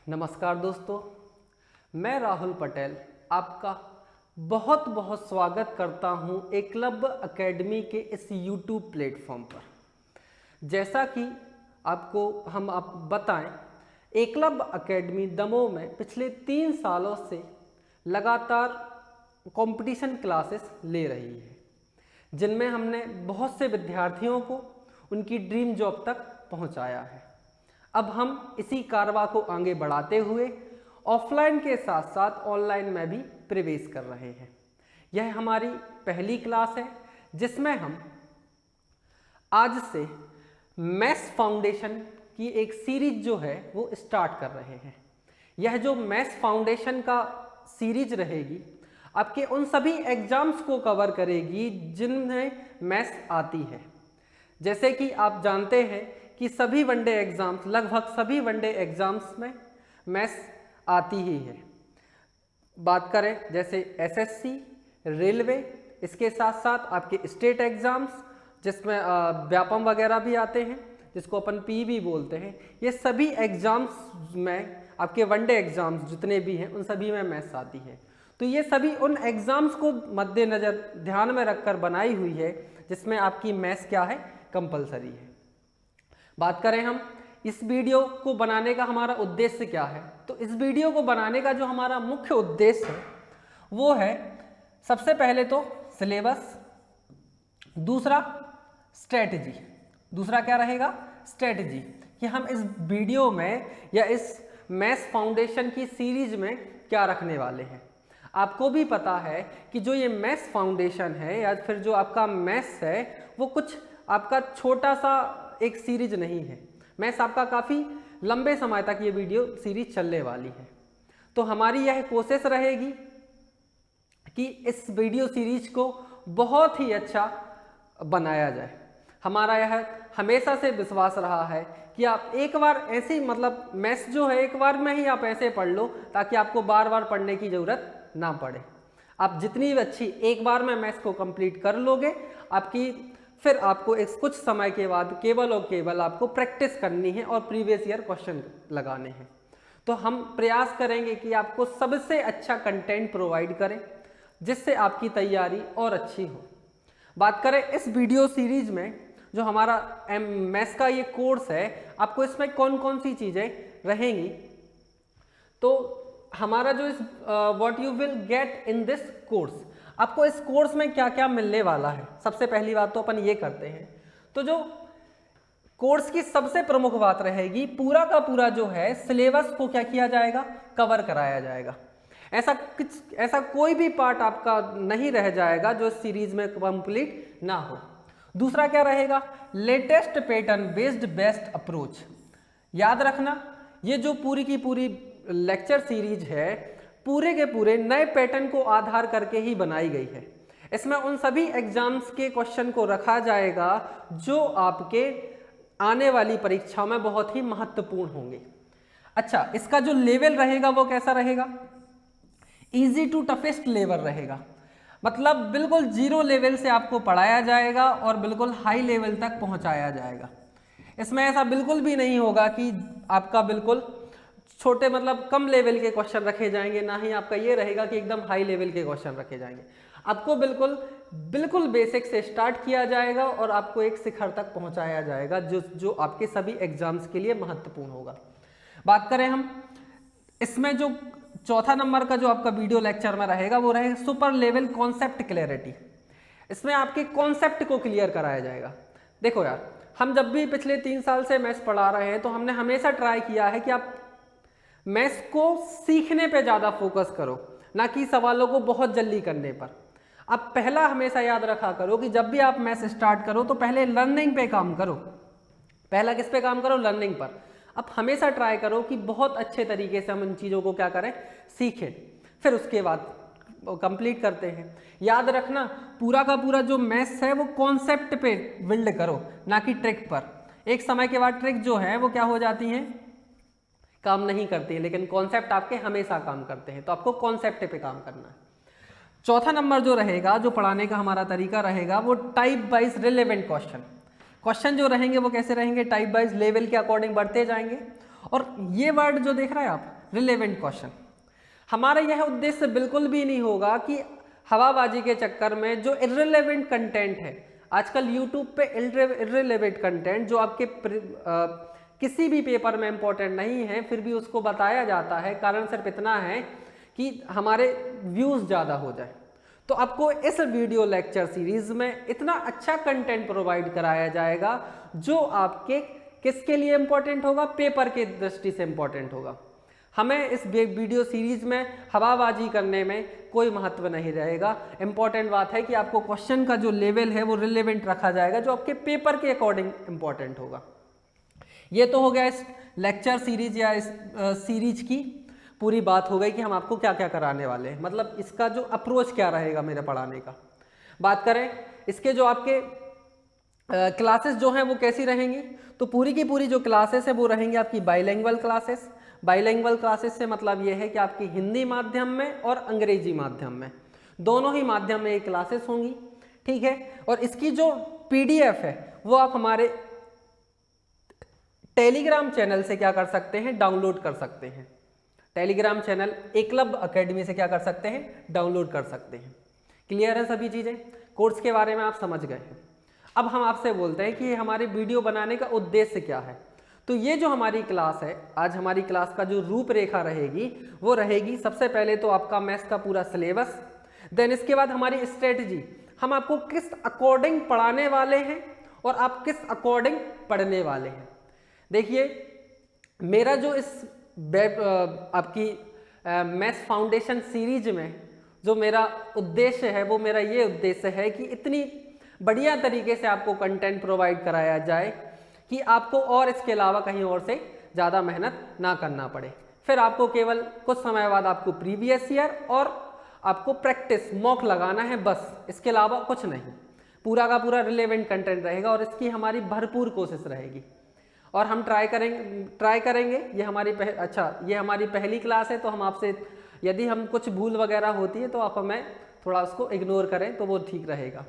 नमस्कार दोस्तों, मैं राहुल पटेल आपका बहुत बहुत स्वागत करता हूं एकलव्य एकेडमी के इस YouTube प्लेटफॉर्म पर। जैसा कि हम बताएं, एकलव्य एकेडमी दमोह में पिछले 3 सालों से लगातार कंपटीशन क्लासेस ले रही है, जिनमें हमने बहुत से विद्यार्थियों को उनकी ड्रीम जॉब तक पहुंचाया है। अब हम इसी कारवां को आगे बढ़ाते हुए ऑफलाइन के साथ साथ ऑनलाइन में भी प्रवेश कर रहे हैं। यह हमारी पहली क्लास है जिसमें हम आज से मैथ्स फाउंडेशन की एक सीरीज जो है वो स्टार्ट कर रहे हैं। यह जो मैथ्स फाउंडेशन का सीरीज रहेगी आपके उन सभी एग्जाम्स को कवर करेगी जिनमें मैथ्स आती है। जैसे कि आप जानते हैं कि सभी वनडे एग्जाम्स, लगभग सभी वनडे एग्जाम्स में मैथ्स आती ही है। बात करें जैसे एसएससी, रेलवे, इसके साथ साथ आपके स्टेट एग्जाम्स जिसमें व्यापम वगैरह भी आते हैं, जिसको अपन पीवी बोलते हैं। ये सभी एग्जाम्स में आपके वनडे एग्जाम्स जितने भी हैं उन सभी में मैथ्स आती है। तो ये सभी उन एग्जाम्स को मद्देनज़र ध्यान में रखकर बनाई हुई है जिसमें आपकी मैथ्स क्या है, कंपलसरी है। बात करें हम इस वीडियो को बनाने का हमारा उद्देश्य क्या है, तो इस वीडियो को बनाने का जो हमारा मुख्य उद्देश्य है वो है सबसे पहले तो सिलेबस, दूसरा स्ट्रेटजी। दूसरा क्या रहेगा? स्ट्रेटजी, कि हम इस वीडियो में या इस मैथ्स फाउंडेशन की सीरीज में क्या रखने वाले हैं। आपको भी पता है कि जो ये मैथ्स फाउंडेशन है या फिर जो आपका मैथ्स है वो कुछ आपका छोटा सा एक सीरीज नहीं है। मैथ्स आपका काफ़ी लंबे समय तक ये वीडियो सीरीज चलने वाली है। तो हमारी यह कोशिश रहेगी कि इस वीडियो सीरीज को बहुत ही अच्छा बनाया जाए। हमारा यह हमेशा से विश्वास रहा है कि आप एक बार ऐसी मैथ्स जो है एक बार में ही आप ऐसे पढ़ लो ताकि आपको बार बार पढ़ने की ज़रूरत ना पड़े। आप जितनी अच्छी एक बार में मैथ्स को कंप्लीट कर लोगे, फिर आपको इस कुछ समय के बाद केवल और केवल आपको प्रैक्टिस करनी है और प्रीवियस ईयर क्वेश्चन लगाने हैं। तो हम प्रयास करेंगे कि आपको सबसे अच्छा कंटेंट प्रोवाइड करें जिससे आपकी तैयारी और अच्छी हो। बात करें इस वीडियो सीरीज में जो हमारा मैथ्स का ये कोर्स है, आपको इसमें कौन कौन सी चीज़ें रहेंगी, तो हमारा जो इस what you will get in this course, आपको इस कोर्स में क्या क्या मिलने वाला है। सबसे पहली बात तो अपन ये करते हैं, तो जो कोर्स की सबसे प्रमुख बात रहेगी, पूरा का पूरा जो है सिलेबस को क्या किया जाएगा, कवर कराया जाएगा। ऐसा कोई भी पार्ट आपका नहीं रह जाएगा जो सीरीज में कंप्लीट ना हो। दूसरा क्या रहेगा, latest pattern based best approach. याद रखना, ये जो पूरी की पूरी लेक्चर सीरीज है पूरे के पूरे नए पैटर्न को आधार करके ही बनाई गई है। इसमें उन सभी एग्जाम्स के क्वेश्चन को रखा जाएगा जो आपके आने वाली परीक्षाओं में बहुत ही महत्वपूर्ण होंगे। अच्छा, इसका जो लेवल रहेगा वो कैसा रहेगा, इजी टू टफेस्ट लेवल रहेगा। मतलब बिल्कुल जीरो लेवल से आपको पढ़ाया जाएगा और बिल्कुल हाई लेवल तक पहुंचाया जाएगा। इसमें ऐसा बिल्कुल भी नहीं होगा कि आपका बिल्कुल छोटे कम लेवल के क्वेश्चन रखे जाएंगे, ना ही आपका ये रहेगा कि एकदम हाई लेवल के क्वेश्चन रखे जाएंगे। आपको बिल्कुल बेसिक से स्टार्ट किया जाएगा और आपको एक शिखर तक पहुंचाया जाएगा जो आपके सभी एग्जाम्स के लिए महत्वपूर्ण होगा। बात करें हम इसमें जो चौथा नंबर का जो आपका वीडियो लेक्चर में रहेगा वो रहेगा सुपर लेवल कॉन्सेप्ट क्लैरिटी। इसमें आपके कॉन्सेप्ट को क्लियर कराया जाएगा। देखो यार, हम जब भी पिछले 3 साल से मैथ्स पढ़ा रहे हैं तो हमने हमेशा ट्राई किया है कि आप मैथ्स को सीखने पे ज़्यादा फोकस करो, ना कि सवालों को बहुत जल्दी करने पर। अब पहला हमेशा याद रखा करो कि जब भी आप मैथ्स स्टार्ट करो तो पहले लर्निंग पे काम करो। पहला किस पे काम करो? लर्निंग पर। अब हमेशा ट्राई करो कि बहुत अच्छे तरीके से हम इन चीज़ों को क्या करें, सीखें, फिर उसके बाद कंप्लीट करते हैं। याद रखना, पूरा का पूरा जो मैथ्स है वो कॉन्सेप्ट पे बिल्ड करो, ना कि ट्रिक पर। एक समय के बाद ट्रिक जो है वो क्या हो जाती हैं, काम नहीं करती है, लेकिन कॉन्सेप्ट आपके हमेशा काम करते हैं। तो आपको कॉन्सेप्ट पे काम करना है। चौथा नंबर जो रहेगा, जो पढ़ाने का हमारा तरीका रहेगा, वो टाइप वाइज रिलेवेंट क्वेश्चन जो रहेंगे वो कैसे रहेंगे, टाइप वाइज लेवल के अकॉर्डिंग बढ़ते जाएंगे। और ये वर्ड जो देख रहे हैं आप, रिलेवेंट क्वेश्चन। हमारा यह उद्देश्य बिल्कुल भी नहीं होगा कि हवाबाजी के चक्कर में जो इर्रिलेवेंट कंटेंट है, आजकल यूट्यूब पे इर्रिलेवेंट कंटेंट जो आपके किसी भी पेपर में इंपॉर्टेंट नहीं है फिर भी उसको बताया जाता है, कारण सिर्फ इतना है कि हमारे व्यूज़ ज़्यादा हो जाए। तो आपको इस वीडियो लेक्चर सीरीज में इतना अच्छा कंटेंट प्रोवाइड कराया जाएगा जो आपके किसके लिए इंपॉर्टेंट होगा, पेपर के दृष्टि से इंपॉर्टेंट होगा। हमें इस वीडियो सीरीज में हवाबाजी करने में कोई महत्व नहीं रहेगा। इंपॉर्टेंट बात है कि आपको क्वेश्चन का जो लेवल है वो रिलेवेंट रखा जाएगा, जो आपके पेपर के अकॉर्डिंग इंपॉर्टेंट होगा। ये तो हो गया इस लेक्चर सीरीज या इस सीरीज की पूरी बात हो गई कि हम आपको क्या क्या कराने वाले हैं, मतलब इसका जो अप्रोच क्या रहेगा मेरे पढ़ाने का। बात करें इसके जो आपके क्लासेस जो हैं वो कैसी रहेंगी, तो पूरी की पूरी जो क्लासेस है वो रहेंगी आपकी बाइलिंगुअल क्लासेस। बाइलिंगुअल क्लासेस से मतलब ये है कि आपकी हिंदी माध्यम में और अंग्रेजी माध्यम में, दोनों ही माध्यम में ये क्लासेस होंगी, ठीक है। और इसकी जो PDF है वो आप हमारे टेलीग्राम चैनल से क्या कर सकते हैं, डाउनलोड कर सकते हैं। टेलीग्राम चैनल एकलव्य अकेडमी से क्या कर सकते हैं, डाउनलोड कर सकते हैं। क्लियर है सभी चीज़ें, कोर्स के बारे में आप समझ गए हैं। अब हम आपसे बोलते हैं कि हमारे वीडियो बनाने का उद्देश्य क्या है। तो ये जो हमारी क्लास है, आज हमारी क्लास का जो रूपरेखा रहेगी वो रहेगी, सबसे पहले तो आपका मैथ्स का पूरा सिलेबस, देन इसके बाद हमारी स्ट्रेटजी, हम आपको किस अकॉर्डिंग पढ़ाने वाले हैं और आप किस अकॉर्डिंग पढ़ने वाले हैं। देखिए मेरा जो इस आपकी मैथ्स फाउंडेशन सीरीज में जो मेरा उद्देश्य है वो मेरा ये उद्देश्य है कि इतनी बढ़िया तरीके से आपको कंटेंट प्रोवाइड कराया जाए कि आपको और इसके अलावा कहीं और से ज़्यादा मेहनत ना करना पड़े। फिर आपको केवल कुछ समय बाद आपको प्रीवियस ईयर और आपको प्रैक्टिस मॉक लगाना है, बस इसके अलावा कुछ नहीं। पूरा का पूरा रिलेवेंट कंटेंट रहेगा और इसकी हमारी भरपूर कोशिश रहेगी और हम ट्राई करेंगे। ये हमारी पहली क्लास है तो हम आपसे, यदि हम कुछ भूल वगैरह होती है तो आप हमें थोड़ा उसको इग्नोर करें तो वो ठीक रहेगा।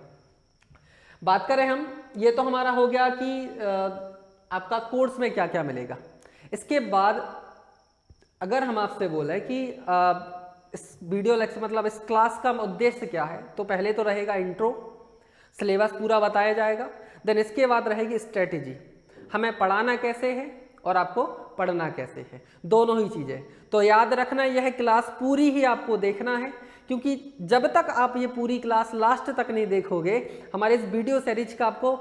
बात करें हम, ये तो हमारा हो गया कि आपका कोर्स में क्या क्या मिलेगा। इसके बाद अगर हम आपसे बोले कि इस वीडियो लेक्चर मतलब इस क्लास का उद्देश्य क्या है, तो पहले तो रहेगा इंट्रो, सिलेबस पूरा बताया जाएगा। देन इसके बाद रहेगी स्ट्रेटेजी, हमें पढ़ाना कैसे है और आपको पढ़ना कैसे है, दोनों ही चीज़ें। तो याद रखना यह क्लास पूरी ही आपको देखना है, क्योंकि जब तक आप ये पूरी क्लास लास्ट तक नहीं देखोगे हमारे इस वीडियो सीरीज का आपको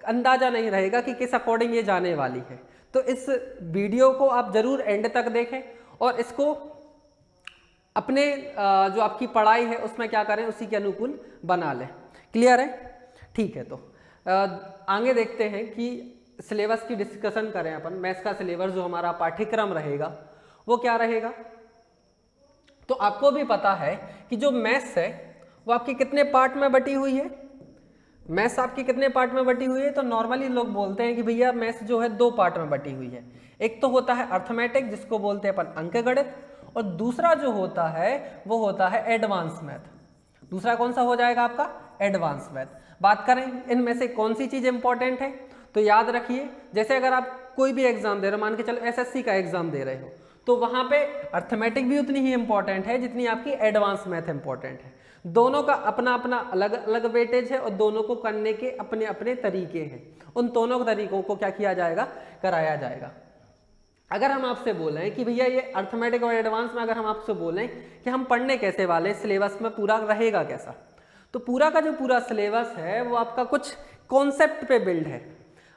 अंदाज़ा नहीं रहेगा कि किस अकॉर्डिंग ये जाने वाली है। तो इस वीडियो को आप ज़रूर एंड तक देखें और इसको अपने जो आपकी पढ़ाई है उसमें क्या करें, उसी के अनुकूल बना लें। क्लियर है, ठीक है। तो आगे देखते हैं कि सिलेबस की डिस्कशन करें अपन। मैथ्स का सिलेबस जो हमारा पाठ्यक्रम रहेगा वो क्या रहेगा, तो आपको भी पता है कि जो मैथ्स है वो आपकी कितने पार्ट में बटी हुई है। मैथ्स आपकी कितने पार्ट में बटी हुई है, तो नॉर्मली लोग बोलते हैं कि भैया मैथ्स जो है 2 पार्ट में बटी हुई है। एक तो होता है अर्थमेटिक जिसको बोलते हैं अपन अंकगणित, और दूसरा जो होता है वो होता है एडवांस मैथ। दूसरा कौन सा हो जाएगा आपका, एडवांस मैथ। बात करें इनमें से कौन सी चीज़ इंपॉर्टेंट है, तो याद रखिए जैसे अगर आप कोई भी एग्जाम दे रहे हो, मान के चलो SSC का एग्जाम दे रहे हो, तो वहाँ पे अर्थमेटिक भी उतनी ही इंपॉर्टेंट है जितनी आपकी एडवांस मैथ इंपॉर्टेंट है। दोनों का अपना अपना अलग अलग वेटेज है और दोनों को करने के अपने अपने तरीके हैं। उन दोनों तरीकों को क्या किया जाएगा, कराया जाएगा। अगर हम आपसे बोलें कि भैया ये अर्थमेटिक और एडवांस में अगर हम आपसे बोलें कि हम पढ़ने कैसे वाले, सिलेबस में पूरा रहेगा कैसा, तो पूरा का जो पूरा सिलेबस है वो आपका कुछ कॉन्सेप्ट पे बिल्ड है।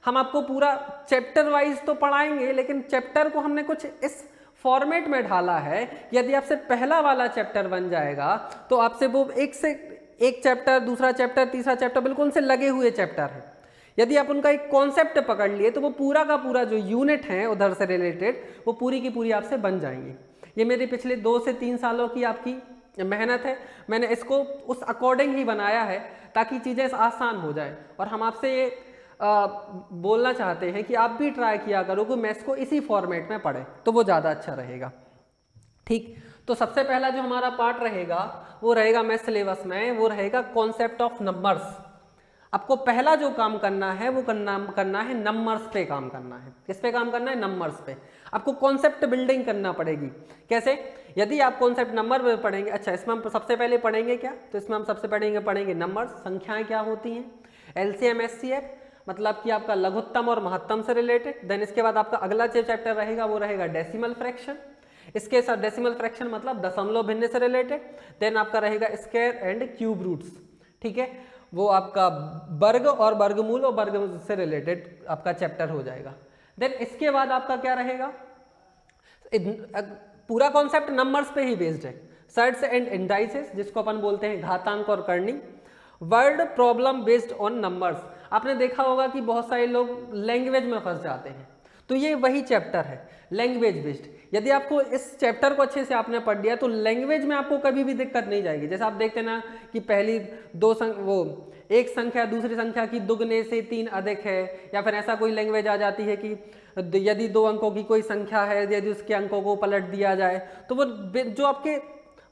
हम आपको पूरा चैप्टर वाइज तो पढ़ाएंगे, लेकिन चैप्टर को हमने कुछ इस फॉर्मेट में ढाला है। यदि आपसे पहला वाला चैप्टर बन जाएगा तो आपसे वो एक से एक चैप्टर, दूसरा चैप्टर, तीसरा चैप्टर बिल्कुल से लगे हुए चैप्टर है। यदि आप उनका एक कॉन्सेप्ट पकड़ लिए तो वो पूरा का पूरा जो यूनिट है उधर से रिलेटेड वो पूरी की पूरी आपसे बन जाएंगी। ये मेरी पिछले 2 से 3 सालों की आपकी मेहनत है। मैंने इसको उस अकॉर्डिंग ही बनाया है ताकि चीज़ें आसान हो जाए। और हम आपसे ये बोलना चाहते हैं कि आप भी ट्राई किया करो कि मैथ्स को इसी फॉर्मेट में पढ़ें, तो वो ज़्यादा अच्छा रहेगा। ठीक, तो सबसे पहला जो हमारा पार्ट रहेगा वो रहेगा मैथ्स सिलेबस में, वो रहेगा कॉन्सेप्ट ऑफ नंबर्स। आपको पहला जो काम करना है वो करना है नंबर्स पे काम करना है। किस पे काम करना है? नंबर्स पे। आपको कॉन्सेप्ट बिल्डिंग करना पड़ेगी। कैसे? यदि आप कॉन्सेप्ट नंबर पे पढ़ेंगे, अच्छा इसमें हम सबसे पहले पढ़ेंगे क्या? तो इसमें हम सबसे पढ़ेंगे नंबर्स, संख्याएं क्या होती हैं, एलसीएम एचसीएफ मतलब कि आपका लघुत्तम और महत्तम से रिलेटेड। देन इसके बाद आपका अगला जो चैप्टर रहेगा वो रहेगा डेसिमल फ्रैक्शन। इसके साथ डेसिमल फ्रैक्शन मतलब दशमलव भिन्न से रिलेटेड। देन आपका रहेगा स्क्वायर एंड क्यूब रूट्स, ठीक है, वो आपका वर्ग और वर्गमूल और वर्ग से रिलेटेड आपका चैप्टर हो जाएगा। देन इसके बाद आपका क्या रहेगा? पूरा कॉन्सेप्ट नंबर्स पे ही बेस्ड है। सर्ट्स एंड इंडाइसेस जिसको अपन बोलते हैं घातांक और करनी। Word problem based on numbers. आपने देखा होगा कि बहुत सारे लोग लैंग्वेज में फंस जाते हैं, तो ये वही चैप्टर है लैंग्वेज बेस्ड। यदि आपको इस चैप्टर को अच्छे से आपने पढ़ लिया तो लैंग्वेज में आपको कभी भी दिक्कत नहीं जाएगी। जैसे आप देखते ना कि पहली एक संख्या दूसरी संख्या की दुगने से 3 अधिक है, या फिर ऐसा कोई लैंग्वेज आ जाती है कि यदि 2 अंकों की कोई संख्या है, यदि उसके अंकों को पलट दिया जाए, तो वो जो आपके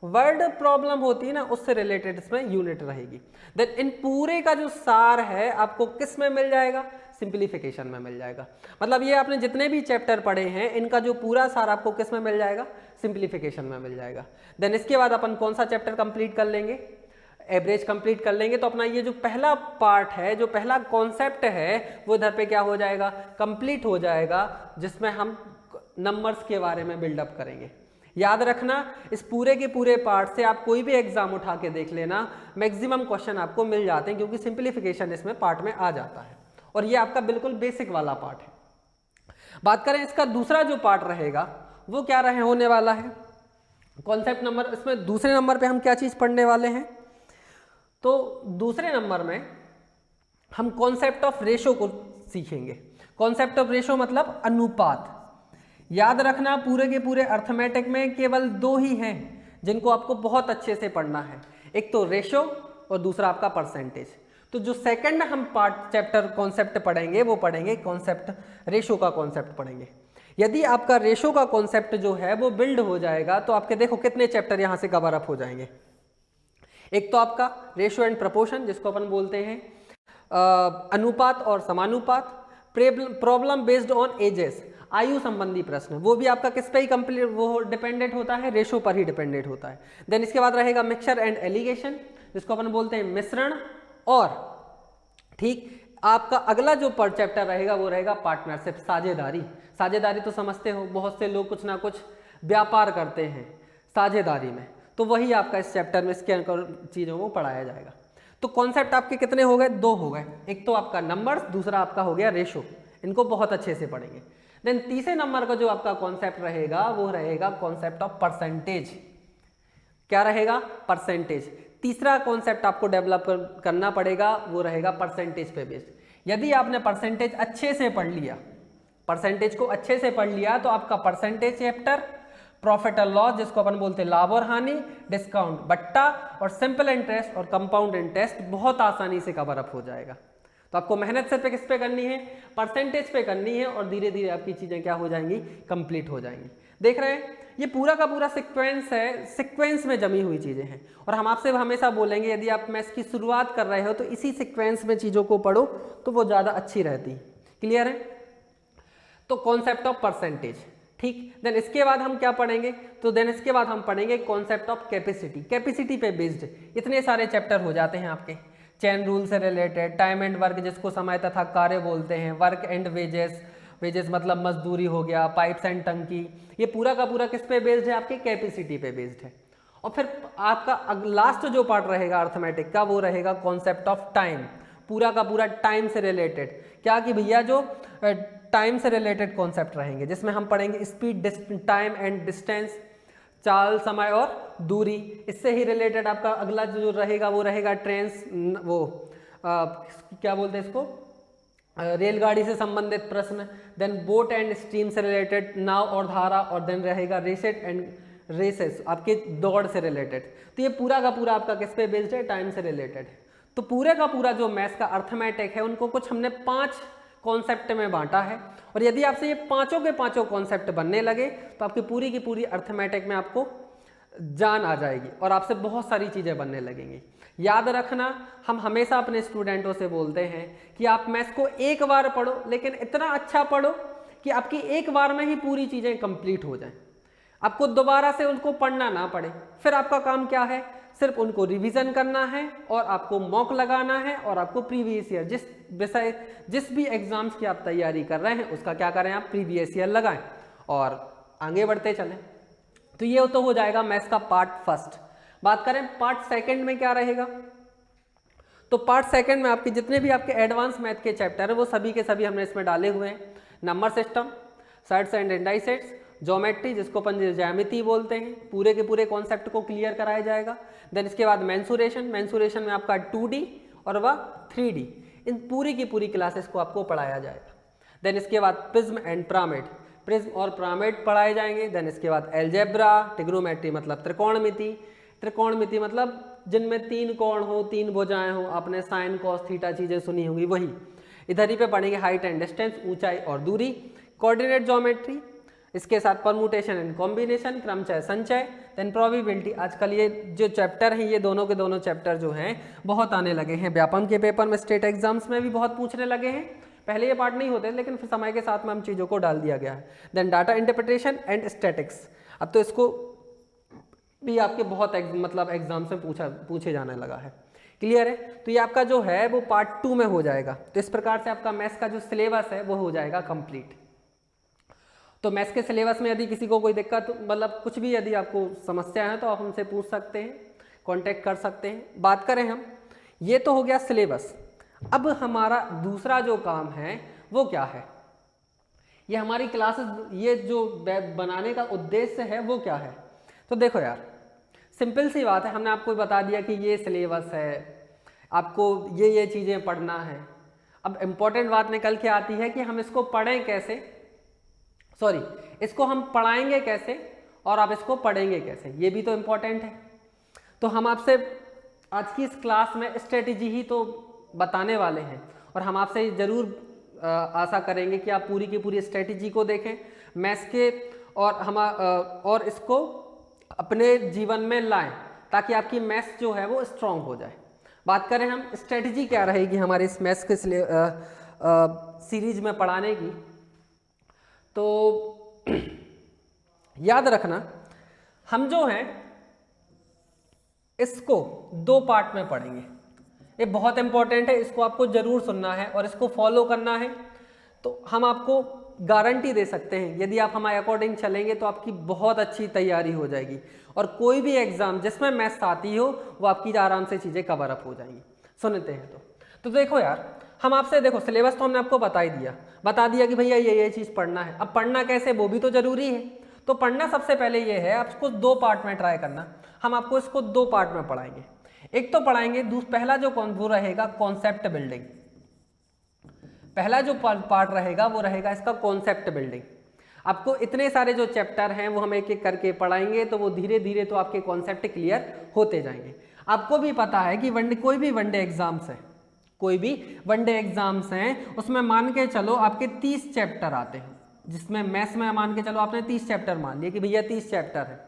वर्ड प्रॉब्लम होती है ना उससे रिलेटेड इसमें यूनिट रहेगी। देन इन पूरे का जो सार है आपको किस में मिल जाएगा? सिंप्लीफिकेशन में मिल जाएगा। मतलब ये आपने जितने भी चैप्टर पढ़े हैं इनका जो पूरा सार आपको किस में मिल जाएगा? सिंप्लीफिकेशन में मिल जाएगा। देन इसके बाद अपन कौन सा चैप्टर कंप्लीट कर लेंगे? एवरेज कंप्लीट कर लेंगे। तो अपना ये जो पहला पार्ट है, जो पहला कॉन्सेप्ट है, वो इधर पे क्या हो जाएगा? कंप्लीट हो जाएगा, जिसमें हम नंबर्स के बारे में बिल्डअप करेंगे। याद रखना इस पूरे के पूरे पार्ट से आप कोई भी एग्जाम उठा के देख लेना, मैक्सिमम क्वेश्चन आपको मिल जाते हैं, क्योंकि सिंप्लीफिकेशन इसमें पार्ट में आ जाता है और ये आपका बिल्कुल बेसिक वाला पार्ट है। बात करें इसका दूसरा जो पार्ट रहेगा वो क्या होने वाला है? Concept number. इसमें दूसरे नंबर पे हम क्या चीज पढ़ने वाले हैं? तो दूसरे नंबर में हम कॉन्सेप्ट ऑफ रेशो को सीखेंगे। कॉन्सेप्ट ऑफ रेशो मतलब अनुपात। याद रखना पूरे के पूरे अर्थमेटिक में केवल 2 ही हैं जिनको आपको बहुत अच्छे से पढ़ना है, एक तो रेशो और दूसरा आपका परसेंटेज। तो जो सेकंड हम पार्ट चैप्टर कॉन्सेप्ट पढ़ेंगे वो पढ़ेंगे कॉन्सेप्ट रेशो का कॉन्सेप्ट पढ़ेंगे। यदि आपका रेशो का कॉन्सेप्ट जो है वो बिल्ड हो जाएगा तो आपके देखो कितने चैप्टर यहाँ से कवर अप हो जाएंगे। एक तो आपका रेशो एंड प्रपोर्शन जिसको अपन बोलते हैं अनुपात और समानुपात। प्रॉब्लम बेस्ड ऑन एजेस, आयु संबंधी प्रश्न, वो भी आपका किस पे ही कंप्लीट वो डिपेंडेंट होता है? रेशो पर ही डिपेंडेंट होता है। देन इसके बाद रहेगा मिक्सचर एंड एलिगेशन जिसको अपन बोलते हैं मिश्रण। और ठीक आपका अगला जो पर चैप्टर रहेगा वो रहेगा पार्टनरशिप, साझेदारी। साझेदारी तो समझते हो, बहुत से लोग कुछ ना कुछ व्यापार करते हैं साझेदारी में, तो वही आपका इस चैप्टर में इसके चीज़ों को पढ़ाया जाएगा। तो कॉन्सेप्ट आपके कितने हो गए? 2 हो गए। एक तो आपका नंबर्स, दूसरा आपका हो गया रेशो। इनको बहुत अच्छे से पढ़ेंगे। देन तीसरे नंबर का जो आपका कॉन्सेप्ट रहेगा वो रहेगा कॉन्सेप्ट ऑफ परसेंटेज। क्या रहेगा? परसेंटेज। तीसरा कॉन्सेप्ट आपको डेवलप करना पड़ेगा वो रहेगा परसेंटेज पे बेस्ड। यदि आपने परसेंटेज अच्छे से पढ़ लिया, परसेंटेज को अच्छे से पढ़ लिया तो आपका परसेंटेज चैप्टर, प्रॉफिट और लॉस जिसको अपन बोलते हैं लाभ और हानि, डिस्काउंट, बट्टा और सिंपल इंटरेस्ट और कंपाउंड इंटरेस्ट बहुत आसानी से कवर अप हो जाएगा। तो आपको मेहनत से किस पे करनी है? परसेंटेज पे करनी है और धीरे धीरे आपकी चीजें क्या हो जाएंगी? कंप्लीट हो जाएंगी। देख रहे हैं ये पूरा का पूरा सीक्वेंस है, सीक्वेंस में जमी हुई चीजें हैं और हम आपसे हमेशा बोलेंगे यदि आप मैथ्स की शुरुआत कर रहे हो तो इसी सीक्वेंस में चीजों को पढ़ो तो वो ज्यादा अच्छी रहती। क्लियर है? तो कॉन्सेप्ट ऑफ परसेंटेज, ठीक। देन इसके बाद हम क्या पढ़ेंगे? तो देन इसके बाद हम पढ़ेंगे कॉन्सेप्ट ऑफ कैपेसिटी। कैपेसिटी पे बेस्ड इतने सारे चैप्टर हो जाते हैं आपके, चेन रूल से रिलेटेड, टाइम एंड वर्क जिसको समय तथा कार्य बोलते हैं, वर्क एंड वेजेस, वेजेस मतलब मजदूरी हो गया, पाइप्स एंड टंकी, ये पूरा का पूरा किस पे बेस्ड है? आपके कैपेसिटी पे बेस्ड है। और फिर आपका लास्ट जो पार्ट रहेगा अर्थमेटिक का वो रहेगा कॉन्सेप्ट ऑफ टाइम, पूरा का पूरा टाइम से रिलेटेड। क्या कि भैया जो टाइम से रिलेटेड कॉन्सेप्ट रहेंगे जिसमें हम पढ़ेंगे स्पीड, टाइम एंड डिस्टेंस, चाल, समय और दूरी। इससे ही रिलेटेड आपका अगला जो रहेगा वो रहेगा ट्रेन्स, क्या बोलते हैं इसको, रेलगाड़ी से संबंधित प्रश्न। देन बोट एंड स्टीम से रिलेटेड, नाव और धारा। और देन रहेगा रेसेट एंड रेसेस, आपके दौड़ से रिलेटेड। तो ये पूरा का पूरा आपका किस पे बेस्ड है? टाइम से रिलेटेड। तो पूरे का पूरा जो मैथ्स का अर्थमेटिक है उनको कुछ हमने 5 कॉन्सेप्ट में बांटा है और यदि आपसे ये पांचों के पांचों कॉन्सेप्ट बनने लगे तो आपकी पूरी की पूरी अर्थमेटिक में आपको जान आ जाएगी और आपसे बहुत सारी चीज़ें बनने लगेंगी। याद रखना, हम हमेशा अपने स्टूडेंटों से बोलते हैं कि आप मैथ्स को एक बार पढ़ो, लेकिन इतना अच्छा पढ़ो कि आपकी एक बार में ही पूरी चीज़ें कंप्लीट हो जाएं, आपको दोबारा से उनको पढ़ना ना पड़े। फिर आपका काम क्या है, सिर्फ उनको रिवीजन करना है और आपको मॉक लगाना है और आपको प्रीवियस ईयर जिस भी एग्जाम्स की आप तैयारी कर रहे हैं उसका क्या करें, आप प्रीवियस ईयर लगाएं और आगे बढ़ते चलें। तो ये तो हो जाएगा मैथ्स का पार्ट फर्स्ट। बात करें पार्ट सेकंड में क्या रहेगा, तो पार्ट सेकंड में आपके जितने भी आपके एडवांस मैथ के चैप्टर है वो सभी के सभी हमने इसमें डाले हुए हैं। Number system, sets and indices, geometry जिसको अपन ज्यामिति बोलते हैं, पूरे के पूरे कॉन्सेप्ट को क्लियर कराया जाएगा। देन इसके बाद मेंसुरेशन में आपका 2D और वह 3D, इन पूरी की पूरी क्लासेस को आपको पढ़ाया जाएगा। देन इसके बाद प्रिज्म एंड पिरामिड, प्रिज्म और पिरामिड पढ़ाए जाएंगे। देन इसके बाद अलजेब्रा, ट्रिग्नोमेट्री मतलब त्रिकोणमिति मतलब जिनमें 3 कोण हो, 3 भुजाएं हो, आपने साइन कॉस थीटा चीजें सुनी होंगी वही। इधर ही पे पढ़ेंगे हाइट एंड डिस्टेंस, ऊंचाई और दूरी, कोऑर्डिनेट ज्योमेट्री, इसके साथ परमुटेशन एंड कॉम्बिनेशन, क्रमचय संचय, देन प्रोबेबिलिटी। आजकल ये जो चैप्टर हैं ये दोनों के दोनों चैप्टर जो हैं बहुत आने लगे हैं, व्यापम के पेपर में, स्टेट एग्जाम्स में भी बहुत पूछने लगे हैं। पहले ये पार्ट नहीं होते लेकिन फिर समय के साथ में हम चीज़ों को डाल दिया गया है। Then data interpretation and statics, अब तो इसको भी आपके बहुत मतलब एग्जाम्स में पूछे जाने लगा है। क्लियर है, तो ये आपका जो है वो पार्ट 2 में हो जाएगा। तो इस प्रकार से आपका मैथ्स का जो सिलेबस है वो हो जाएगा कंप्लीट। तो मैथ्स के सिलेबस में यदि किसी को कोई दिक्कत मतलब कुछ भी यदि आपको समस्या है तो आप हमसे पूछ सकते हैं, कांटेक्ट कर सकते हैं। बात करें हम, ये तो हो गया सिलेबस। अब हमारा दूसरा जो काम है वो क्या है, ये हमारी क्लासेस, ये जो बनाने का उद्देश्य है वो क्या है। तो देखो यार, सिंपल सी बात है, हमने आपको बता दिया कि ये सिलेबस है, आपको ये चीज़ें पढ़ना है। अब इम्पोर्टेंट बात निकल के आती है कि हम इसको पढ़ें कैसे, इसको हम पढ़ाएंगे कैसे और आप इसको पढ़ेंगे कैसे, ये भी तो इम्पोर्टेंट है। तो हम आपसे आज की इस क्लास में स्ट्रेटेजी ही तो बताने वाले हैं और हम आपसे ज़रूर आशा करेंगे कि आप पूरी की पूरी स्ट्रेटेजी को देखें मैथ्स के और इसको अपने जीवन में लाएं ताकि आपकी मैथ्स जो है वो स्ट्रांग हो जाए। बात करें हम स्ट्रेटेजी क्या रहेगी हमारे इस मैथ्स के सीरीज में पढ़ाने की, तो याद रखना हम जो हैं इसको 2 पार्ट में पढ़ेंगे। ये बहुत इंपॉर्टेंट है, इसको आपको जरूर सुनना है और इसको फॉलो करना है। तो हम आपको गारंटी दे सकते हैं यदि आप हमारे अकॉर्डिंग चलेंगे तो आपकी बहुत अच्छी तैयारी हो जाएगी और कोई भी एग्जाम जिसमें मैथ्स आती हो वो आपकी आराम से चीज़ें कवर अप हो जाएंगी। सुनते हैं तो देखो यार, हम आपसे देखो सिलेबस तो हमने आपको बता दिया कि भैया ये चीज़ पढ़ना है। अब पढ़ना कैसे वो भी तो जरूरी है। तो पढ़ना सबसे पहले ये है, आपको 2 पार्ट में ट्राई करना। हम आपको इसको 2 पार्ट में पढ़ाएंगे। एक तो पढ़ाएंगे पहला जो वो रहेगा कॉन्सेप्ट बिल्डिंग। पहला जो पार्ट रहेगा वो रहेगा इसका कॉन्सेप्ट बिल्डिंग। आपको इतने सारे जो चैप्टर हैं वो हम एक एक करके पढ़ाएंगे तो वो धीरे धीरे तो आपके कॉन्सेप्ट क्लियर होते जाएंगे। आपको भी पता है कि कोई भी वनडे एग्जाम्स हैं उसमें मान के चलो आपके 30 चैप्टर आते हैं, जिसमें मैथ्स में मान के चलो आपने 30 चैप्टर मान लिए कि भैया 30 चैप्टर है,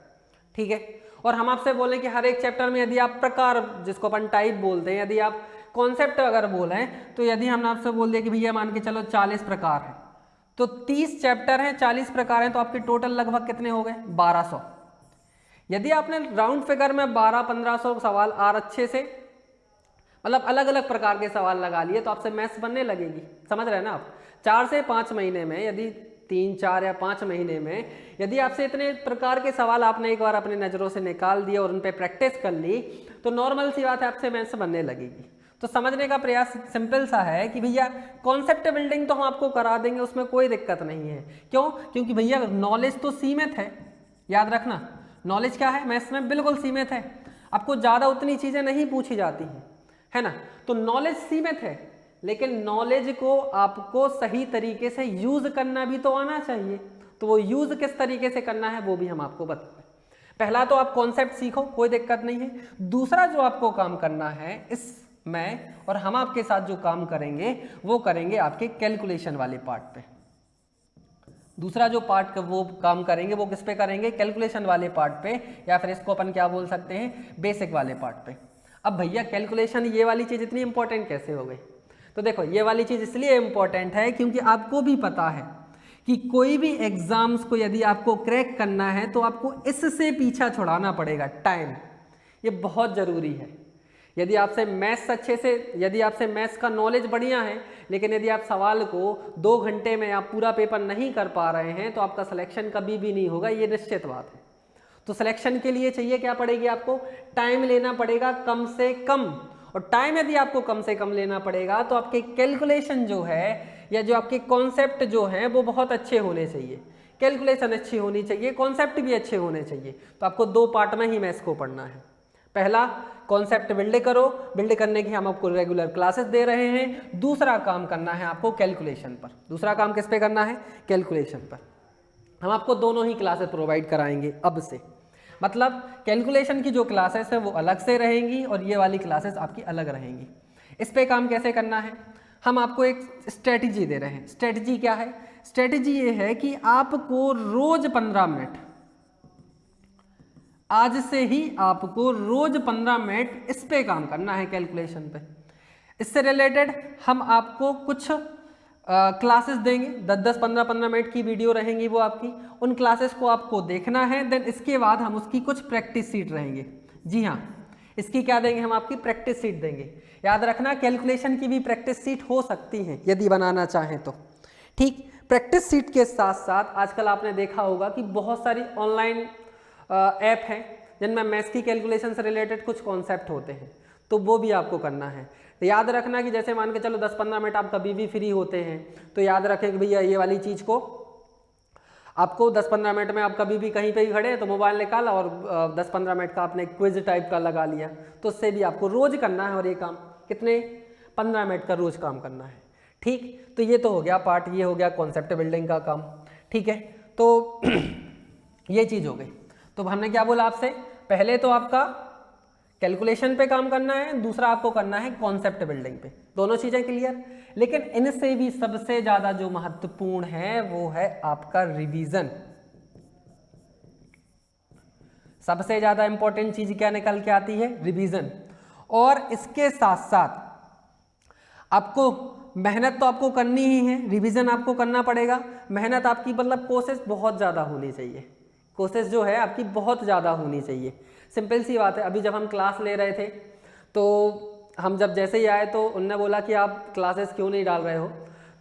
ठीक है। और हम आपसे बोलें कि हर एक चैप्टर में यदि आप प्रकार, जिसको अपन टाइप बोलते हैं, यदि आप कॉन्सेप्ट अगर बोलें तो यदि हमने आपसे बोल दिया कि भैया मान के चलो 40 प्रकार हैं, तो 30 चैप्टर हैं, 40 प्रकार हैं, तो आपके टोटल लगभग कितने हो गए? 1200। यदि आपने राउंड फिगर में 1200-1500 सवाल और अच्छे से मतलब अलग अलग प्रकार के सवाल लगा लिए तो आपसे मैथ्स बनने लगेगी। समझ रहे हैं ना आप? 4 से 5 महीने में, यदि 3, 4 या 5 महीने में यदि आपसे इतने प्रकार के सवाल आपने एक बार अपने नज़रों से निकाल दिए और उन पर प्रैक्टिस कर ली तो नॉर्मल सी बात है आपसे मैथ्स बनने लगेगी। तो समझने का प्रयास सिंपल सा है कि भैया कॉन्सेप्ट बिल्डिंग तो हम आपको करा देंगे, उसमें कोई दिक्कत नहीं है। क्यों? क्योंकि भैया नॉलेज तो सीमित है। याद रखना, नॉलेज क्या है मैथ्स में? बिल्कुल सीमित है। आपको ज़्यादा उतनी चीज़ें नहीं पूछी जाती हैं, है ना। तो नॉलेज सीमित है, लेकिन नॉलेज को आपको सही तरीके से यूज़ करना भी तो आना चाहिए। तो वो यूज़ किस तरीके से करना है वो भी हम आपको बताएं। पहला तो आप कॉन्सेप्ट सीखो, कोई दिक्कत नहीं है। दूसरा जो आपको काम करना है इसमें, और हम आपके साथ जो काम करेंगे वो करेंगे आपके कैलकुलेशन वाले पार्ट पे। दूसरा जो पार्ट वो काम करेंगे वो किस पे करेंगे, कैलकुलेशन वाले पार्ट पे, या फिर इसको अपन क्या बोल सकते हैं, बेसिक वाले पार्ट पे। अब भैया कैलकुलेशन ये वाली चीज़ इतनी इंपॉर्टेंट कैसे हो गई? तो देखो ये वाली चीज़ इसलिए इंपॉर्टेंट है क्योंकि आपको भी पता है कि कोई भी एग्जाम्स को यदि आपको क्रैक करना है तो आपको इससे पीछा छुड़ाना पड़ेगा, टाइम। ये बहुत ज़रूरी है। यदि आपसे मैथ्स का नॉलेज बढ़िया है, लेकिन यदि आप सवाल को 2 घंटे में आप पूरा पेपर नहीं कर पा रहे हैं तो आपका सिलेक्शन कभी भी नहीं होगा, ये निश्चित बात है। तो सिलेक्शन के लिए चाहिए क्या पड़ेगी आपको, टाइम लेना पड़ेगा कम से कम। और टाइम यदि आपको कम से कम लेना पड़ेगा तो आपके कैलकुलेशन जो है या जो आपके कॉन्सेप्ट जो हैं वो बहुत अच्छे होने चाहिए। कैलकुलेशन अच्छी होनी चाहिए, कॉन्सेप्ट भी अच्छे होने चाहिए। तो आपको 2 पार्ट में ही मैथ्स को पढ़ना है। पहला कॉन्सेप्ट बिल्ड करो, बिल्ड करने की हम आपको रेगुलर क्लासेस दे रहे हैं। दूसरा काम करना है आपको कैलकुलेशन पर। दूसरा काम किस पे करना है, कैलकुलेशन पर। हम आपको दोनों ही क्लासेस प्रोवाइड कराएंगे अब से। मतलब कैलकुलेशन की जो क्लासेस है वो अलग से रहेंगी और ये वाली क्लासेस आपकी अलग रहेंगी। इस पे काम कैसे करना है, हम आपको एक स्ट्रेटजी दे रहे हैं। स्ट्रेटजी क्या है, स्ट्रेटजी ये है कि आपको रोज 15 मिनट, आज से ही आपको रोज 15 मिनट इस पे काम करना है, कैलकुलेशन पे। इससे रिलेटेड हम आपको कुछ क्लासेस देंगे, 10-10, 15-15 मिनट की वीडियो रहेंगी वो आपकी। उन क्लासेस को आपको देखना है। देन इसके बाद हम उसकी कुछ प्रैक्टिस सीट रहेंगे। जी हाँ, इसकी क्या देंगे, हम आपकी प्रैक्टिस सीट देंगे। याद रखना कैलकुलेशन की भी प्रैक्टिस सीट हो सकती है यदि बनाना चाहें तो। ठीक, प्रैक्टिस सीट के साथ साथ आजकल आपने देखा होगा कि बहुत सारी ऑनलाइन ऐप हैं जिनमें मैथ्स की कैलकुलेशन से रिलेटेड कुछ कॉन्सेप्ट होते हैं, तो वो भी आपको करना है। तो याद रखना कि जैसे मान के चलो 10-15 मिनट आप कभी भी फ्री होते हैं तो याद रखें कि भैया ये वाली चीज़ को आपको 10-15 मिनट में आप कभी भी कहीं पे ही खड़े हैं तो मोबाइल निकाला और 10-15 मिनट का आपने क्विज टाइप का लगा लिया। तो उससे भी आपको रोज करना है और ये काम कितने, 15 मिनट का रोज काम करना है। ठीक, तो ये तो हो गया पार्ट, ये हो गया कॉन्सेप्ट बिल्डिंग का काम। ठीक है, तो ये चीज़ हो गई। तो हमने क्या बोला आपसे, पहले तो आपका कैलकुलेशन पे काम करना है, दूसरा आपको करना है कॉन्सेप्ट बिल्डिंग पे। दोनों चीज़ें क्लियर। लेकिन इनसे भी सबसे ज़्यादा जो महत्वपूर्ण है वो है आपका रिवीजन। सबसे ज़्यादा इंपॉर्टेंट चीज़ क्या निकल के आती है, रिवीजन। और इसके साथ साथ आपको मेहनत तो आपको करनी ही है, रिवीजन आपको करना पड़ेगा। मेहनत आपकी मतलब कोशिश बहुत ज़्यादा होनी चाहिए, कोशिश जो है आपकी बहुत ज़्यादा होनी चाहिए। सिंपल सी बात है, अभी जब हम क्लास ले रहे थे तो हम जब जैसे ही आए तो उनने बोला कि आप क्लासेस क्यों नहीं डाल रहे हो।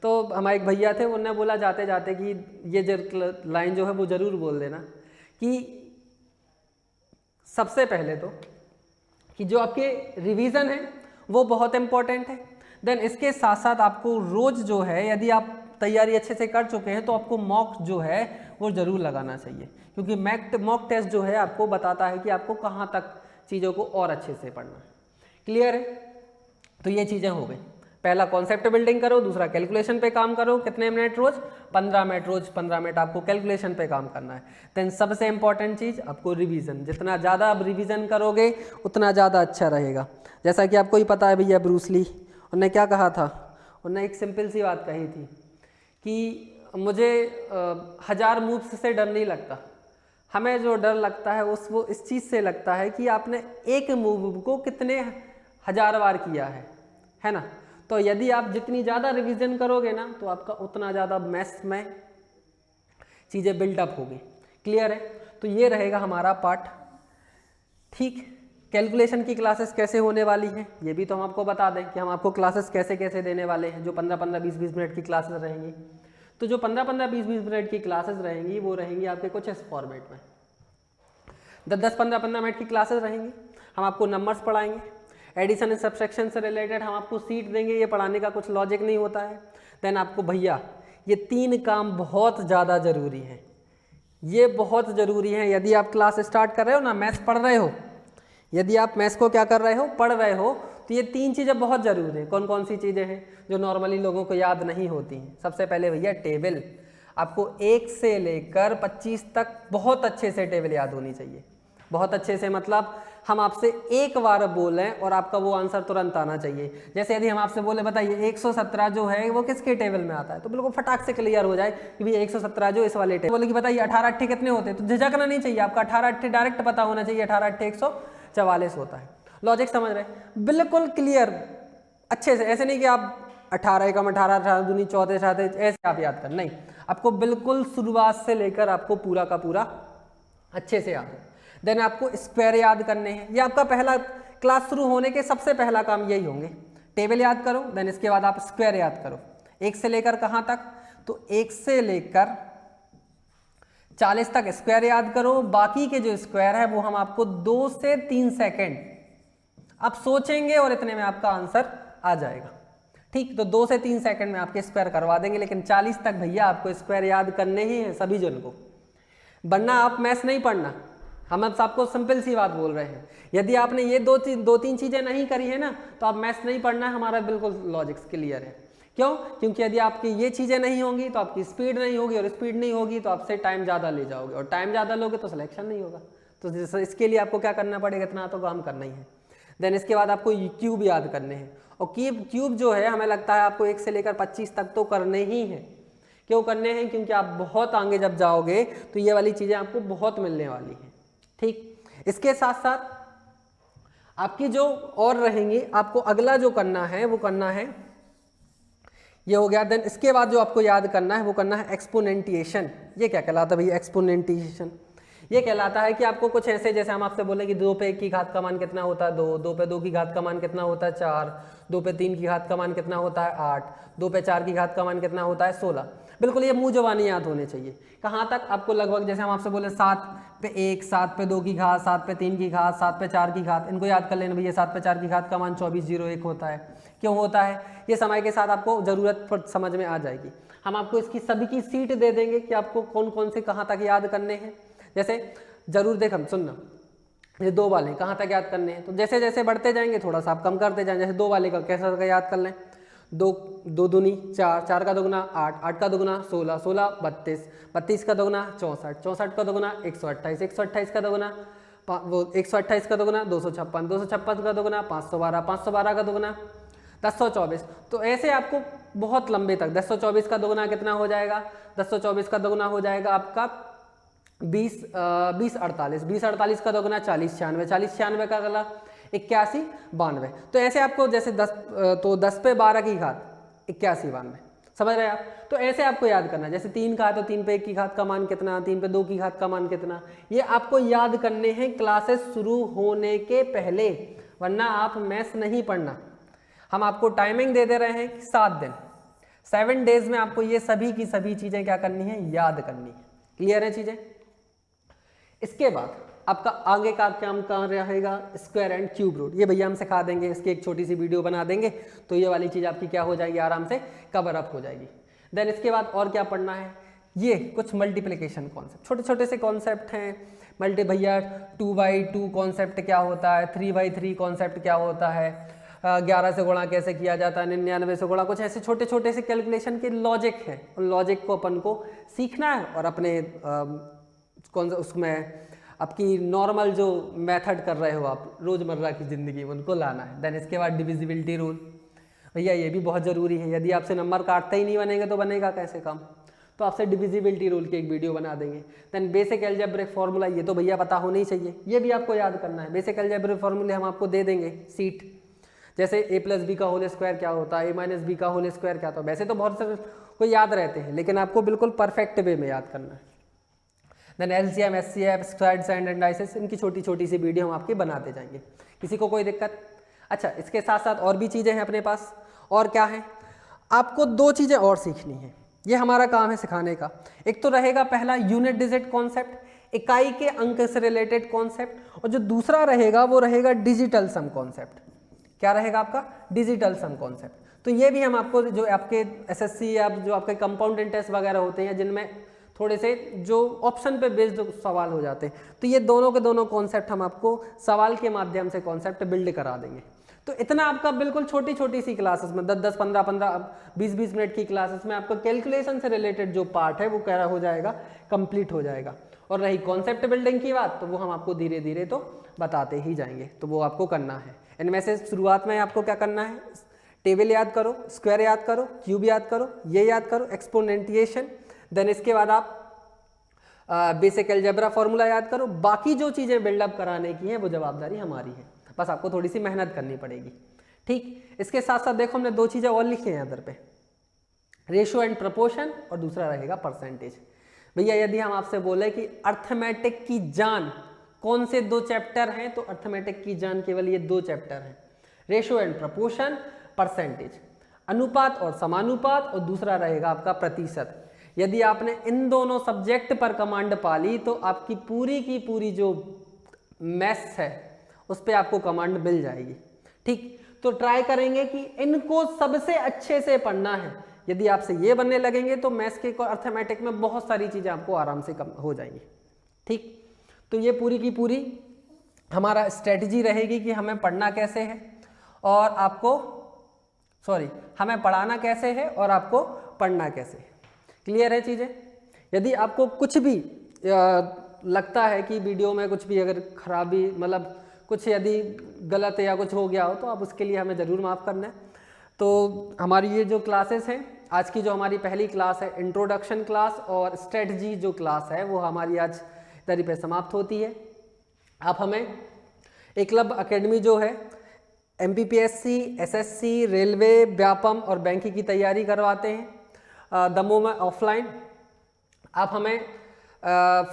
तो हमारे एक भैया थे, उनने बोला जाते जाते कि ये जो लाइन जो है वो ज़रूर बोल देना कि सबसे पहले तो कि जो आपके रिवीजन है वो बहुत इम्पॉर्टेंट है। देन इसके साथ साथ आपको रोज़ जो है यदि आप तैयारी अच्छे से कर चुके हैं तो आपको मॉक जो है वो ज़रूर लगाना चाहिए, क्योंकि मॉक टेस्ट जो है आपको बताता है कि आपको कहाँ तक चीज़ों को और अच्छे से पढ़ना है। क्लियर है? तो ये चीज़ें हो गई। पहला कॉन्सेप्ट बिल्डिंग करो, दूसरा कैलकुलेशन पे काम करो। कितने मिनट रोज? 15 मिनट रोज, 15 मिनट आपको कैलकुलेशन पे काम करना है। देन सबसे इंपॉर्टेंट चीज़ आपको रिवीजन। जितना ज़्यादा आप रिवीजन करोगे उतना ज़्यादा अच्छा रहेगा। जैसा कि आपको ही पता है भैया, ब्रूस ली उन्होंने क्या कहा था, उन्होंने एक सिंपल सी बात कही थी कि मुझे 1000 मूव्स से डर नहीं लगता, हमें जो डर लगता है वो इस चीज़ से लगता है कि आपने एक मूव को कितने 1000 बार किया है ना। तो यदि आप जितनी ज़्यादा रिवीजन करोगे ना तो आपका उतना ज़्यादा मैथ्स में चीज़ें बिल्डअप होगी। क्लियर है? तो ये रहेगा हमारा पार्ट। ठीक, कैलकुलेशन की क्लासेस कैसे होने वाली हैं ये भी तो हम आपको बता दें कि हम आपको क्लासेस कैसे कैसे देने वाले हैं। जो 15-15, 20-20 मिनट की क्लासेस रहेंगी, तो जो 15-15, 20-20 मिनट की क्लासेस रहेंगी वो रहेंगी आपके कुछ इस फॉर्मेट में। 10-10, 15-15 मिनट की क्लासेस रहेंगी। हम आपको नंबर्स पढ़ाएंगे, एडिशन एंड सब्सट्रैक्शन से रिलेटेड हम आपको सीट देंगे। ये पढ़ाने का कुछ लॉजिक नहीं होता है। देन आपको भैया ये 3 काम बहुत ज़्यादा ज़रूरी हैं, ये बहुत ज़रूरी है। यदि आप क्लास स्टार्ट कर रहे हो ना, मैथ्स पढ़ रहे हो, यदि आप मैथ्स को क्या कर रहे हो, पढ़ रहे हो, तो ये 3 चीज़ें बहुत ज़रूरी हैं। कौन कौन सी चीज़ें हैं जो नॉर्मली लोगों को याद नहीं होती हैं? सबसे पहले भैया टेबल। आपको 1 से लेकर 25 तक बहुत अच्छे से टेबल याद होनी चाहिए, बहुत अच्छे से, मतलब हम आपसे एक बार बोलें और आपका वो आंसर तुरंत आना चाहिए। जैसे यदि हम आपसे बोले बताइए 117 जो है वो किसके टेबल में आता है, तो बिल्कुल फटाक से क्लियर हो जाए कि भाई 117 जो इस वाले टेबल। बोले कि बताइए 18 अट्ठे कितने होते हैं, तो झिझकना नहीं चाहिए, आपका 18 अट्ठे डायरेक्ट पता होना चाहिए, 18 अट्ठे 144 होता है। लॉजिक समझ रहे हैं, बिल्कुल क्लियर अच्छे से, ऐसे नहीं कि आप 18 एकम 18, 18 दूनी 14, 34 ऐसे आप याद कर, नहीं, आपको बिल्कुल शुरुआत से लेकर आपको पूरा का पूरा अच्छे से याद है। देन आपको स्क्वायर याद करने हैं, ये आपका पहला क्लास शुरू होने के सबसे पहला काम यही होंगे। टेबल याद करो, देन इसके बाद आप स्क्वायर याद करो। 1 से लेकर कहाँ तक, तो 1 से लेकर 40 तक स्क्वायर याद करो। बाकी के जो स्क्वायर है वो हम आपको 2 से 3 सेकेंड आप सोचेंगे और इतने में आपका आंसर आ जाएगा। ठीक, तो 2 से 3 सेकंड में आपके स्क्वायर करवा देंगे, लेकिन 40 तक भैया आपको स्क्वायर याद करने ही हैं सभी जन को, वरना आप मैथ्स नहीं पढ़ना। हम अब आपको सिंपल सी बात बोल रहे हैं, यदि आपने ये दो तीन चीजें नहीं करी है ना तो आप मैथ्स नहीं पढ़ना है, हमारा बिल्कुल लॉजिक्स क्लियर है। क्यों? क्योंकि यदि आपकी ये चीजें नहीं होंगी तो आपकी स्पीड नहीं होगी, और स्पीड नहीं होगी तो आपसे टाइम ज्यादा ले जाओगे, और टाइम ज्यादा लोगे तो सिलेक्शन नहीं होगा। तो इसके लिए आपको क्या करना पड़ेगा, इतना तो काम करना ही है। देन इसके बाद आपको क्यूब याद करने हैं, और क्यूब जो है हमें लगता है आपको 1 से लेकर 25 तक तो करने ही हैं। क्यों करने हैं? क्योंकि आप बहुत आगे जब जाओगे तो ये वाली चीज़ें आपको बहुत मिलने वाली हैं। ठीक, इसके साथ साथ आपकी जो और रहेंगी, आपको अगला जो करना है वो करना है, ये हो गया। देन इसके बाद जो आपको याद करना है वो करना है एक्सपोनेंटिएशन। ये क्या कहलाता है भैया? एक्सपोनेंटिएशन ये कहलाता है कि आपको कुछ ऐसे, जैसे हम आपसे बोले कि 2 पे 1 की घात का मान कितना होता है 2, 2 पे 2 की घात का मान कितना होता है 4, 2 पे 3 की घात का मान कितना होता है 8, 2 पे 4 की घात का मान कितना होता है 16। बिल्कुल ये मुंह जबानी याद होने चाहिए। कहाँ तक? आपको लगभग, जैसे हम आपसे बोले 7 पे 1, 7 पे 2 की घात, 7 पे 3 की घात, 7 पे 4 की घात, इनको याद कर लेना भैया। 7 पे 4 की घात का मान 2401 होता है। क्यों होता है? ये समय के साथ आपको जरूरत पर समझ में आ जाएगी। हम आपको इसकी सभी की सीट दे देंगे कि आपको कौन कौन से कहाँ तक याद करने हैं। जैसे जरूर देख, हम सुनना, ये 2 वाले कहाँ तक याद करने हैं, तो जैसे जैसे बढ़ते जाएंगे थोड़ा सा आप कम करते जाएंगे। जैसे 2 वाले का कैसा का याद कर लें, 2 दूनी 4, 4 का दोगुना 8, 8 का दोगुना 16, 16 32, 32 का दोगुना 64, 64 का दोगुना 128, 128 का दोगुना 128 का दोगुना 256, 256 का दोगुना 512, 512 का दोगुना 1024। तो ऐसे आपको बहुत लंबे तक 1024 का दोगुना कितना हो जाएगा? 1024 का दोगुना हो जाएगा आपका 20 48, 20 48 का दोगुना 40 96, 40 96 का अगला 81 92। तो ऐसे आपको जैसे 10 पे 12 की घात 81 92, समझ रहे हैं आप? तो ऐसे आपको याद करना है। जैसे 3 का है तो 3 पे 1 की घात का मान कितना, 3 पे 2 की घात का मान कितना, ये आपको याद करने हैं क्लासेस शुरू होने के पहले, वरना आप मैथ्स नहीं पढ़ना। हम आपको टाइमिंग दे दे रहे हैं 7 दिन, 7 डेज में आपको ये सभी की सभी चीजें क्या करनी है? याद करनी है। क्लियर है चीजें? इसके बाद आपका आगे का काम कहाँ रहेगा? Square and cube root. ये भैया हम सिखा देंगे, इसकी एक छोटी सी वीडियो बना देंगे, तो ये वाली चीज़ आपकी क्या हो जाएगी? आराम से कवर अप हो जाएगी। देन इसके बाद और क्या पढ़ना है? ये कुछ मल्टीप्लिकेशन कॉन्सेप्ट, छोटे छोटे से कॉन्सेप्ट हैं। भैया 2/2 कॉन्सेप्ट क्या होता है, 3/3 कॉन्सेप्ट क्या होता है, 11 से गुणा कैसे किया जाता है, 99 से गुणा, कुछ ऐसे छोटे छोटे से कैलकुलेशन के लॉजिक है। और लॉजिक को अपन को सीखना है और अपने उसमें आपकी नॉर्मल जो मेथड कर रहे हो आप रोज़मर्रा की ज़िंदगी में, उनको लाना है। देन इसके बाद डिविजिबिलिटी रूल, भैया ये भी बहुत ज़रूरी है। यदि आपसे नंबर काटते ही नहीं बनेंगे तो बनेगा कैसे काम? तो आपसे डिविजिबिलिटी रूल की एक वीडियो बना देंगे। देन बेसिक अलजेब्रिक फार्मूला, ये तो भैया पता होना ही चाहिए, ये भी आपको याद करना है। बेसिक अलजेब्रिक फार्मूले हम आपको दे देंगे सीट, जैसे a+b का होल स्क्वायर क्या होता है, a-b का होल स्क्वायर क्या होता है। वैसे तो बहुत सारे को याद रहते हैं, लेकिन आपको बिल्कुल परफेक्ट वे में याद करना है। Then LCM, SCF, squared and analysis, इनकी छोटी छोटी सी वीडियो हम आपके बनाते जाएंगे। किसी को कोई दिक्कत? अच्छा, इसके साथ साथ और भी चीज़ें हैं अपने पास। और क्या है? आपको 2 चीज़ें और सीखनी है, ये हमारा काम है सिखाने का। एक तो रहेगा पहला यूनिट डिजिट कॉन्सेप्ट, इकाई के अंक से रिलेटेड कॉन्सेप्ट, और जो दूसरा रहेगा वो रहेगा डिजिटल सम कॉन्सेप्ट। क्या रहेगा आपका? Digital sum concept. तो ये भी हम आपको, जो आपके SSC या जो आपके कंपाउंड इंटरेस्ट वगैरह होते हैं जिनमें थोड़े से जो ऑप्शन पे बेस्ड सवाल हो जाते हैं, तो ये दोनों के दोनों कॉन्सेप्ट हम आपको सवाल के माध्यम से कॉन्सेप्ट बिल्ड करा देंगे। तो इतना आपका बिल्कुल छोटी छोटी सी क्लासेस में 10-10, 15-15, 20-20 मिनट की क्लासेस में आपका कैलकुलेशन से रिलेटेड जो पार्ट है वो क्या हो जाएगा? कंप्लीट हो जाएगा। और रही कॉन्सेप्ट बिल्डिंग की बात, तो वो हम आपको धीरे धीरे तो बताते ही जाएंगे, तो वो आपको करना है। इनमें से शुरुआत में आपको क्या करना है, टेबल याद करो, स्क्वायर याद करो, क्यूब याद करो, ये याद करो, एक्सपोनेंटिएशन, देन इसके बाद आप बेसिक अलजेब्रा फॉर्मूला याद करो। बाकी जो चीज़ें बिल्डअप कराने की हैं वो जवाबदारी हमारी है, बस आपको थोड़ी सी मेहनत करनी पड़ेगी। ठीक, इसके साथ साथ देखो हमने दो चीज़ें और लिखी हैं इधर पे, रेशियो एंड प्रपोर्शन, और दूसरा रहेगा परसेंटेज। भैया यदि हम आपसे बोले कि अर्थमेटिक की जान कौन से दो चैप्टर हैं, तो अर्थमेटिक की जान केवल ये दो चैप्टर हैं, रेशियो एंड प्रपोर्शन, परसेंटेज, अनुपात और समानुपात, और दूसरा रहेगा आपका प्रतिशत। यदि आपने इन दोनों सब्जेक्ट पर कमांड पा ली तो आपकी पूरी की पूरी जो मैथ्स है उस पर आपको कमांड मिल जाएगी। ठीक, तो ट्राई करेंगे कि इनको सबसे अच्छे से पढ़ना है। यदि आपसे ये बनने लगेंगे तो मैथ्स के अर्थमेटिक में बहुत सारी चीज़ें आपको आराम से कम हो जाएंगी। ठीक, तो ये पूरी की पूरी हमारा स्ट्रेटजी रहेगी कि हमें पढ़ना कैसे है और आपको हमें पढ़ाना कैसे है और आपको पढ़ना कैसे है। क्लियर है चीज़ें? यदि आपको कुछ भी लगता है कि वीडियो में कुछ भी अगर खराबी, मतलब कुछ यदि गलत या कुछ हो गया हो, तो आप उसके लिए हमें ज़रूर माफ़ करना है। तो हमारी ये जो क्लासेस हैं, आज की जो हमारी पहली क्लास है इंट्रोडक्शन क्लास और स्ट्रेटजी जो क्लास है, वो हमारी आज इधर पे समाप्त होती है। आप हमें एकलव्य एकेडमी जो है MPPSC, SSC, रेलवे, व्यापम और बैंक की तैयारी करवाते हैं दमोह में ऑफलाइन। आप हमें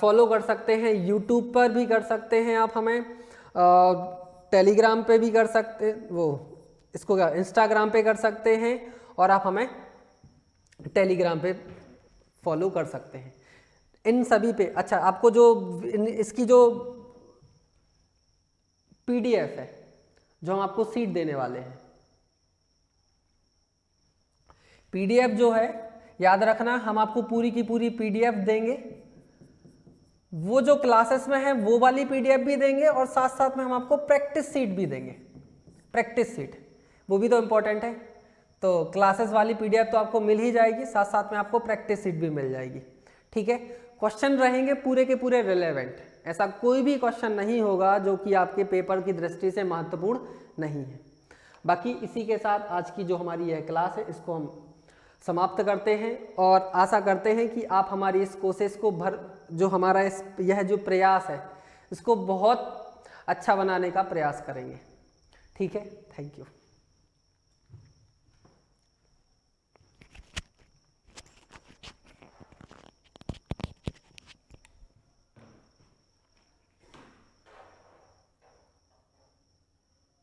फॉलो कर सकते हैं, यूट्यूब पर भी कर सकते हैं, आप हमें टेलीग्राम पे भी कर सकते, इसको क्या इंस्टाग्राम पे कर सकते हैं, और आप हमें टेलीग्राम पे फॉलो कर सकते हैं। इन सभी पे अच्छा, आपको जो इसकी जो PDF है जो हम आपको सीट देने वाले हैं, PDF जो है याद रखना, हम आपको पूरी की पूरी PDF देंगे। वो जो क्लासेस में है वो वाली PDF भी देंगे और साथ साथ में हम आपको प्रैक्टिस सीट भी देंगे। प्रैक्टिस सीट वो भी तो इम्पोर्टेंट है। तो क्लासेस वाली PDF तो आपको मिल ही जाएगी, साथ साथ में आपको प्रैक्टिस सीट भी मिल जाएगी। ठीक है, क्वेश्चन रहेंगे पूरे के पूरे रिलेवेंट, ऐसा कोई भी क्वेश्चन नहीं होगा जो कि आपके पेपर की दृष्टि से महत्वपूर्ण नहीं है। बाकी इसी के साथ आज की जो हमारी यह क्लास है इसको हम समाप्त करते हैं और आशा करते हैं कि आप हमारी इस कोशिश को जो हमारा यह जो प्रयास है इसको बहुत अच्छा बनाने का प्रयास करेंगे। ठीक है, थैंक यू।